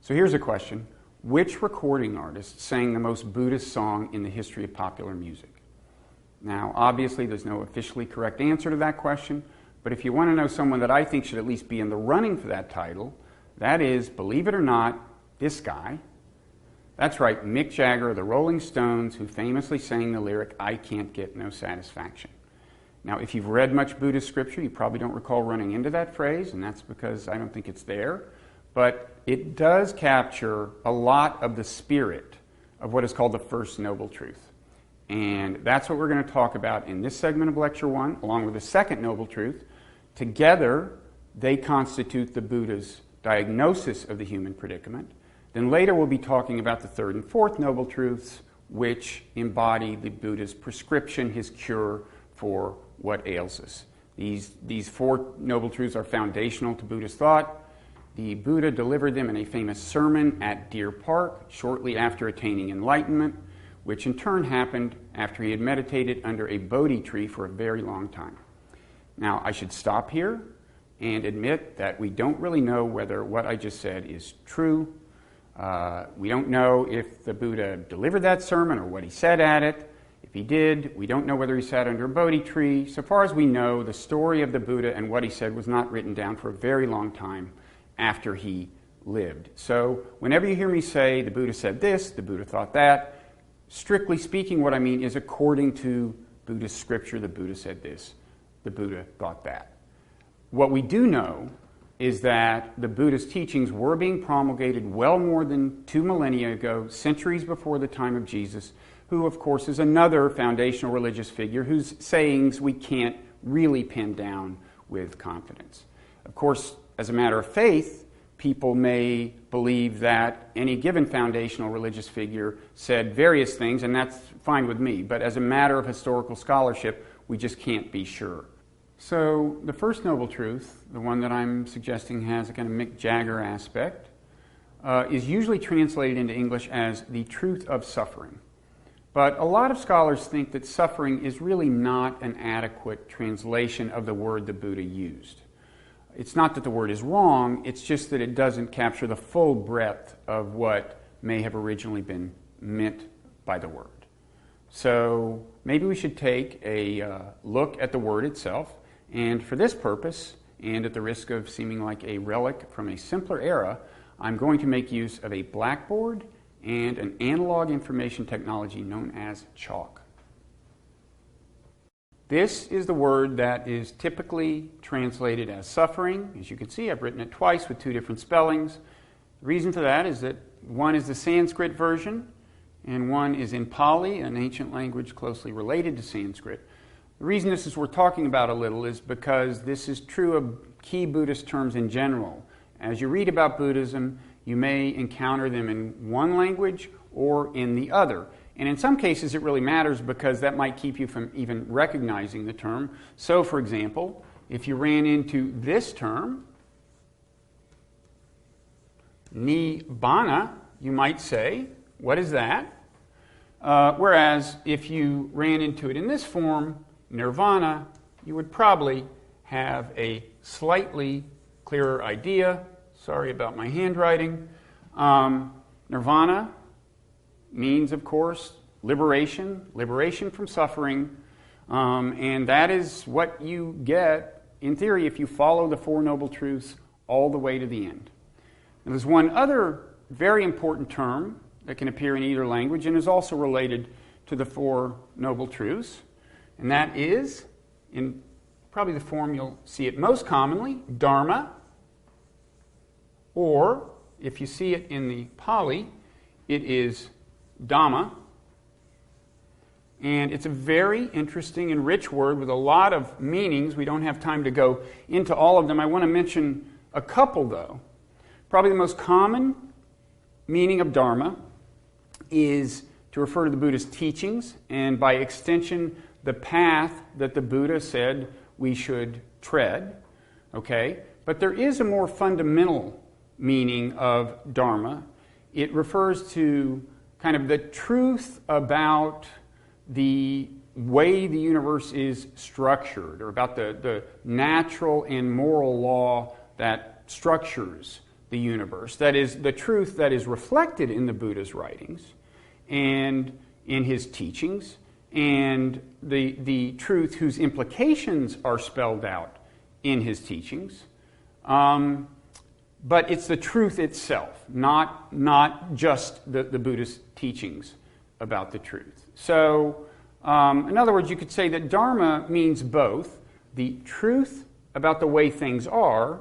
So here's a question. Which recording artist sang the most Buddhist song in the history of popular music? Now, obviously, there's no officially correct answer to that question, but if you want to know someone that I think should at least be in the running for that title, that is, believe it or not, this guy. That's right, Mick Jagger of the Rolling Stones, who famously sang the lyric, "I can't get no satisfaction." Now, if you've read much Buddhist scripture, you probably don't recall running into that phrase, and that's because I don't think it's there. But it does capture a lot of the spirit of what is called the First Noble Truth. And that's what we're going to talk about in this segment of Lecture 1, along with the Second Noble Truth. Together, they constitute the Buddha's diagnosis of the human predicament. Then later we'll be talking about the Third and Fourth Noble Truths, which embody the Buddha's prescription, his cure for what ails us. These four Noble Truths are foundational to Buddhist thought. The Buddha delivered them in a famous sermon at Deer Park shortly after attaining enlightenment, which in turn happened after he had meditated under a Bodhi tree for a very long time. Now, I should stop here and admit that we don't really know whether what I just said is true. We don't know if the Buddha delivered that sermon or what he said at it. If he did, we don't know whether he sat under a Bodhi tree. So far as we know, the story of the Buddha and what he said was not written down for a very long time after he lived. So whenever you hear me say the Buddha said this, the Buddha thought that, strictly speaking what I mean is according to Buddhist scripture, the Buddha said this, the Buddha thought that. What we do know is that the Buddha's teachings were being promulgated well more than 2 millennia ago, centuries before the time of Jesus, who of course is another foundational religious figure whose sayings we can't really pin down with confidence. Of course, as a matter of faith, people may believe that any given foundational religious figure said various things, and that's fine with me. But as a matter of historical scholarship, we just can't be sure. So the first Noble Truth, the one that I'm suggesting has a kind of Mick Jagger aspect, is usually translated into English as the truth of suffering. But a lot of scholars think that suffering is really not an adequate translation of the word the Buddha used. It's not that the word is wrong, it's just that it doesn't capture the full breadth of what may have originally been meant by the word. So maybe we should take a look at the word itself, and for this purpose, and at the risk of seeming like a relic from a simpler era, I'm going to make use of a blackboard and an analog information technology known as chalk. This is the word that is typically translated as suffering. As you can see, I've written it twice with 2 different spellings. The reason for that is that one is the Sanskrit version, and one is in Pali, an ancient language closely related to Sanskrit. The reason this is worth talking about a little is because this is true of key Buddhist terms in general. As you read about Buddhism, you may encounter them in one language or in the other. And in some cases it really matters because that might keep you from even recognizing the term. So, for example, if you ran into this term, nibbana, you might say, what is that? Whereas if you ran into it in this form, nirvana, you would probably have a slightly clearer idea. Sorry about my handwriting. Nirvana means, of course, liberation from suffering, and that is what you get, in theory, if you follow the Four Noble Truths all the way to the end. And there's one other very important term that can appear in either language and is also related to the Four Noble Truths, and that is, in probably the form you'll see it most commonly, dharma, or if you see it in the Pali, it is Dhamma, and it's a very interesting and rich word with a lot of meanings. We don't have time to go into all of them. I want to mention a couple, though. Probably the most common meaning of Dharma is to refer to the Buddha's teachings, and by extension, the path that the Buddha said we should tread. Okay? But there is a more fundamental meaning of Dharma. It refers to kind of the truth about the way the universe is structured, or about the natural and moral law that structures the universe. That is, the truth that is reflected in the Buddha's writings and in his teachings, and the truth whose implications are spelled out in his teachings. But it's the truth itself, not just the Buddhist teachings about the truth. So, in other words, you could say that Dharma means both the truth about the way things are,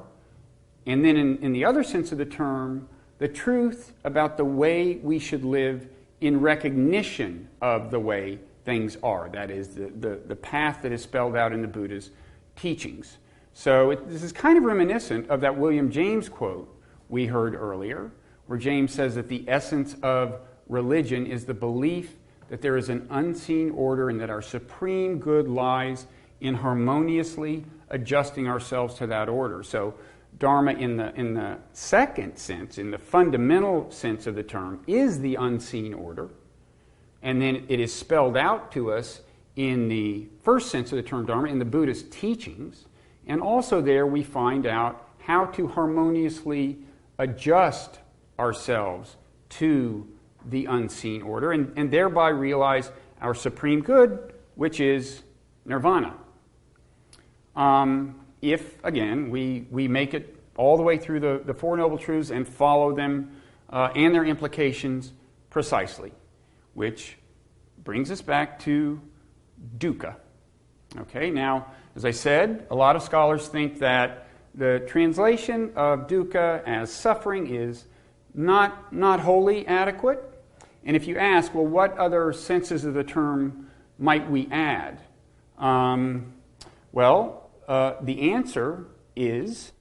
and then in the other sense of the term, the truth about the way we should live in recognition of the way things are. That is, the path that is spelled out in the Buddha's teachings. So this is kind of reminiscent of that William James quote we heard earlier, where James says that the essence of religion is the belief that there is an unseen order and that our supreme good lies in harmoniously adjusting ourselves to that order. So Dharma in the second sense, in the fundamental sense of the term, is the unseen order. And then it is spelled out to us in the first sense of the term Dharma, in the Buddhist teachings. And also there we find out how to harmoniously adjust ourselves to the unseen order and thereby realize our supreme good, which is nirvana. If, again, we make it all the way through the Four Noble Truths and follow them and their implications precisely, which brings us back to dukkha. Okay, now, as I said, a lot of scholars think that the translation of dukkha as suffering is not wholly adequate. And if you ask, well, what other senses of the term might we add? The answer is,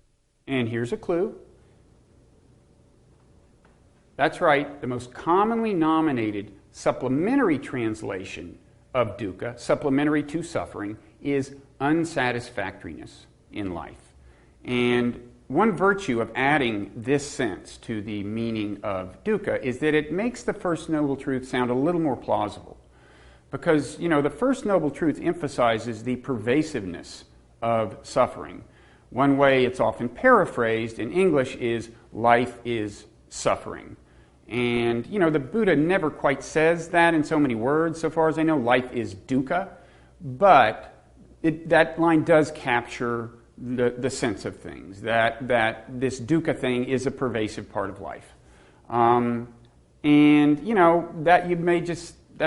and here's a clue, that's right, the most commonly nominated supplementary translation of dukkha, supplementary to suffering, is unsatisfactoriness in life. And one virtue of adding this sense to the meaning of dukkha is that it makes the First Noble Truth sound a little more plausible. Because, the First Noble Truth emphasizes the pervasiveness of suffering. One way it's often paraphrased in English is, life is suffering. And, the Buddha never quite says that in so many words, so far as I know. Life is dukkha. But that line does capture the sense of things, that this dukkha thing is a pervasive part of life. That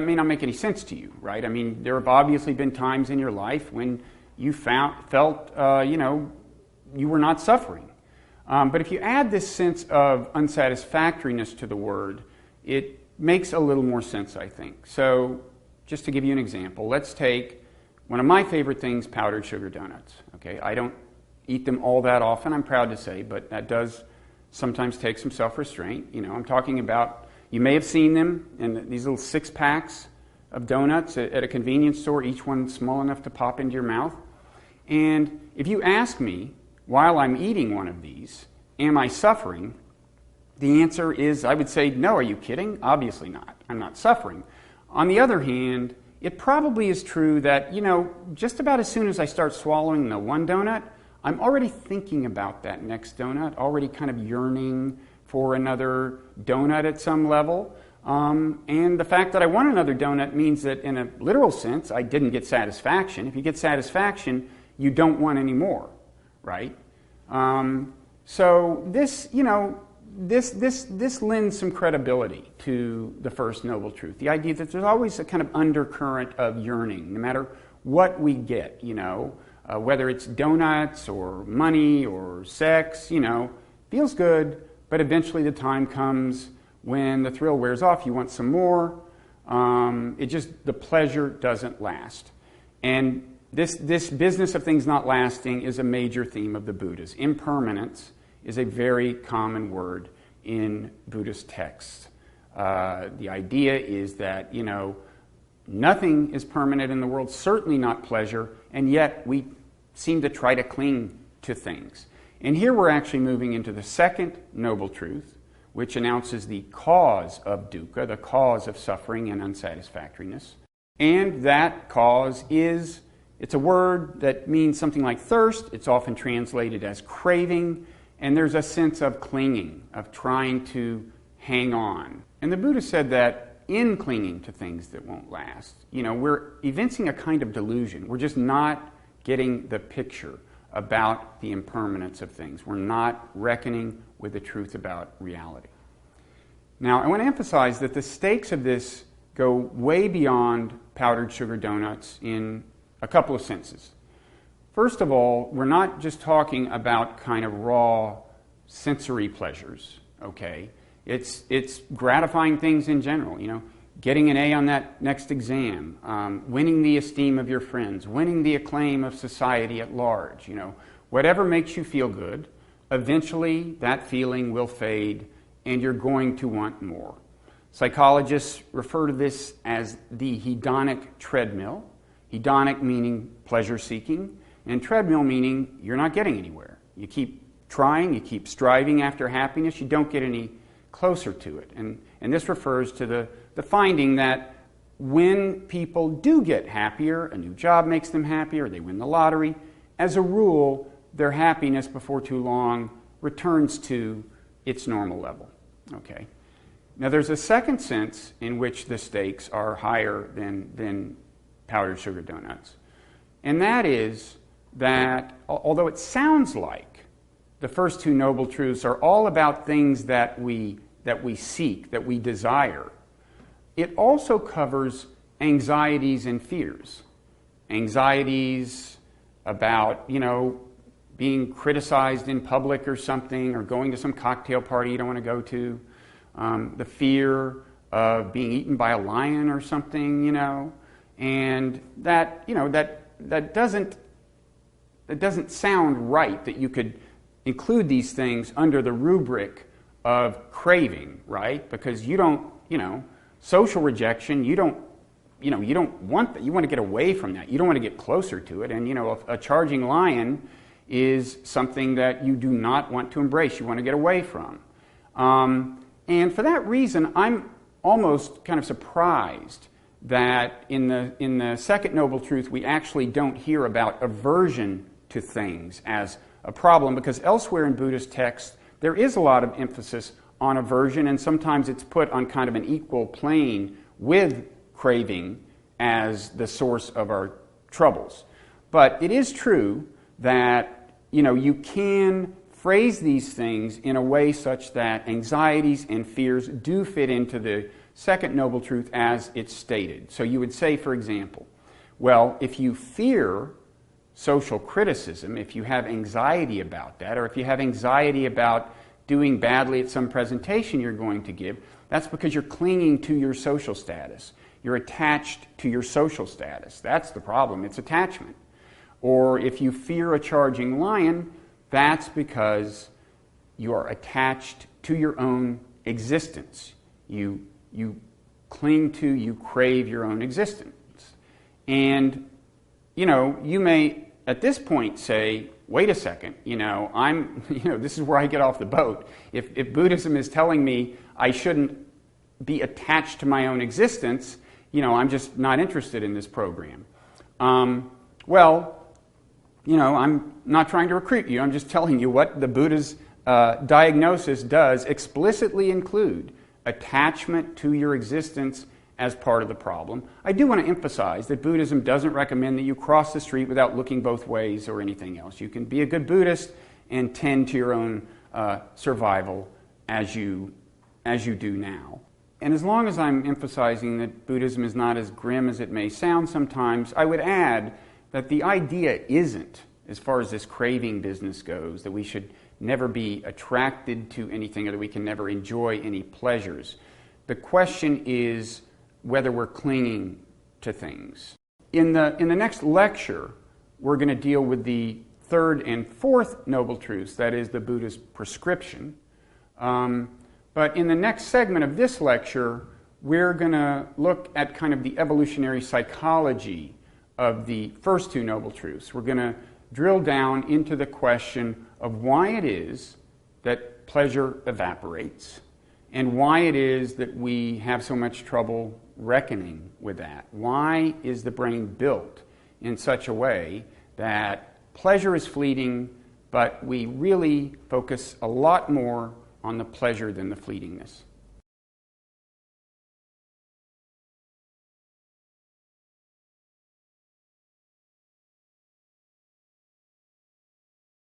may not make any sense to you, right? I mean, there have obviously been times in your life when you felt you were not suffering. But if you add this sense of unsatisfactoriness to the word, it makes a little more sense, I think. So, just to give you an example, let's take one of my favorite things, powdered sugar donuts. Okay, I don't eat them all that often, I'm proud to say, but that does sometimes take some self-restraint. I'm talking about, you may have seen them in these little 6-packs of donuts at a convenience store, each one small enough to pop into your mouth. And if you ask me, while I'm eating one of these, am I suffering? The answer is, I would say, no, are you kidding? Obviously not. I'm not suffering. On the other hand, it probably is true that, just about as soon as I start swallowing the one donut, I'm already thinking about that next donut, already kind of yearning for another donut at some level. And the fact that I want another donut means that in a literal sense, I didn't get satisfaction. If you get satisfaction, you don't want any more, right? So this lends some credibility to the First Noble Truth. The idea that there's always a kind of undercurrent of yearning, no matter what we get, whether it's donuts or money or sex, feels good, but eventually the time comes when the thrill wears off, you want some more. The pleasure doesn't last. And this business of things not lasting is a major theme of the Buddhas. Impermanence is a very common word in Buddhist texts. The idea is that, nothing is permanent in the world, certainly not pleasure, and yet we seem to try to cling to things. And here we're actually moving into the second Noble Truth, which announces the cause of dukkha, the cause of suffering and unsatisfactoriness. And that cause it's a word that means something like thirst. It's often translated as craving. And there's a sense of clinging, of trying to hang on. And the Buddha said that in clinging to things that won't last, we're evincing a kind of delusion. We're just not getting the picture about the impermanence of things. We're not reckoning with the truth about reality. Now, I want to emphasize that the stakes of this go way beyond powdered sugar donuts in a couple of senses. First of all, we're not just talking about kind of raw sensory pleasures, okay? It's gratifying things in general, getting an A on that next exam, winning the esteem of your friends, winning the acclaim of society at large, whatever makes you feel good, eventually that feeling will fade and you're going to want more. Psychologists refer to this as the hedonic treadmill. Hedonic meaning pleasure-seeking, and treadmill meaning you're not getting anywhere. You keep trying, you keep striving after happiness, you don't get any closer to it. And this refers to the finding that when people do get happier, a new job makes them happier, they win the lottery, as a rule, their happiness before too long returns to its normal level. Okay. Now there's a second sense in which the stakes are higher than powdered sugar donuts. And that is that although it sounds like the first two noble truths are all about things that we seek, that we desire, it also covers anxieties and fears. Anxieties about, being criticized in public or something, or going to some cocktail party you don't want to go to. The fear of being eaten by a lion or something, and that doesn't sound right that you could include these things under the rubric of craving, right? Because you don't, social rejection, you don't want that. You want to get away from that. You don't want to get closer to it. And, a charging lion is something that you do not want to embrace. You want to get away from. And for that reason, I'm almost kind of surprised that in the second noble truth, we actually don't hear about aversion to things as a problem, because elsewhere in Buddhist texts, there is a lot of emphasis on aversion, and sometimes it's put on kind of an equal plane with craving as the source of our troubles. But it is true that, you can phrase these things in a way such that anxieties and fears do fit into the second noble truth as it's stated. So you would say, for example, well, if you fear social criticism, if you have anxiety about that, or if you have anxiety about doing badly at some presentation you're going to give, that's because you're clinging to your social status. You're attached to your social status. That's the problem. It's attachment. Or if you fear a charging lion, that's because you are attached to your own existence. You cling to, you crave your own existence. And, you may at this point say, wait a second, this is where I get off the boat. If Buddhism is telling me I shouldn't be attached to my own existence, I'm just not interested in this program. I'm not trying to recruit you. I'm just telling you what the Buddha's diagnosis does explicitly include attachment to your existence as part of the problem. I do want to emphasize that Buddhism doesn't recommend that you cross the street without looking both ways or anything else. You can be a good Buddhist and tend to your own survival as you do now. And as long as I'm emphasizing that Buddhism is not as grim as it may sound sometimes, I would add that the idea isn't, as far as this craving business goes, that we should never be attracted to anything or that we can never enjoy any pleasures. The question is whether we're clinging to things. In the next lecture, we're going to deal with the third and fourth noble truths, that is the Buddha's prescription. But in the next segment of this lecture, we're going to look at kind of the evolutionary psychology of the first two noble truths. We're going to drill down into the question of why it is that pleasure evaporates and why it is that we have so much trouble reckoning with that. Why is the brain built in such a way that pleasure is fleeting, but we really focus a lot more on the pleasure than the fleetingness.